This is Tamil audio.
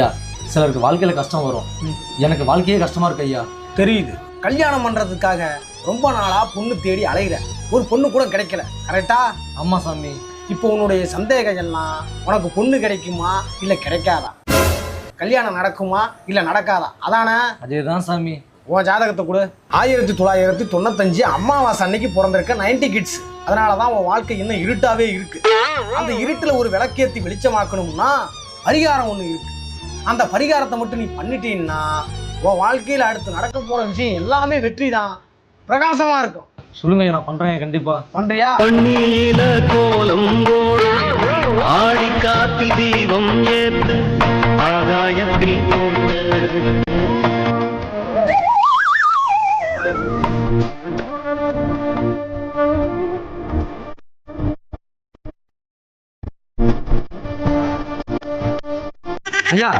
ஐயா சிலருக்கு வாழ்க்கையில கஷ்டம் வரும். எனக்கு வாழ்க்கையே கஷ்டமா இருக்கு ஐயா. தெரியுது. கல்யாணம் பண்றதுக்காக ரொம்ப நாளா பொண்ணு தேடி அலைகிற, ஒரு பொண்ணு கூட கிடைக்கல. கரெக்டா? ஆமா சாமி. இப்போ உன்னுடைய சந்தேகம் எல்லாம் உனக்கு பொண்ணு கிடைக்குமா இல்ல கிடைக்காதா, கல்யாணம் நடக்குமா இல்ல நடக்காதா, அதானே? அதேதான் சாமி. உன் ஜாதகத்தை கொடு. 1995 அமாவாசை அன்னைக்கு பிறந்திருக்க 90 கிட்ஸ். அதனாலதான் உன் வாழ்க்கை இன்னும் இருட்டாவே இருக்கு. அந்த இருட்டுல ஒரு விளக்கேத்தி வெளிச்சமாக்கணும்னா பரிகாரம் ஒண்ணு இருக்கு. அந்த பரிகாரத்தை மட்டும் நீ பண்ணிட்டீன்னா உன் வாழ்க்கையில அடுத்து நடக்க போற விஷயம் எல்லாமே வெற்றி தான், பிரகாசமா இருக்கும். சொல்லுங்க ஐயா, நான் பண்றேன் கண்டிப்பா. பண்றியா? பன்னீல கோலம் ஆடி காத்தில் தீபம் ஏத்து ஆகாயத்தில் ஐயா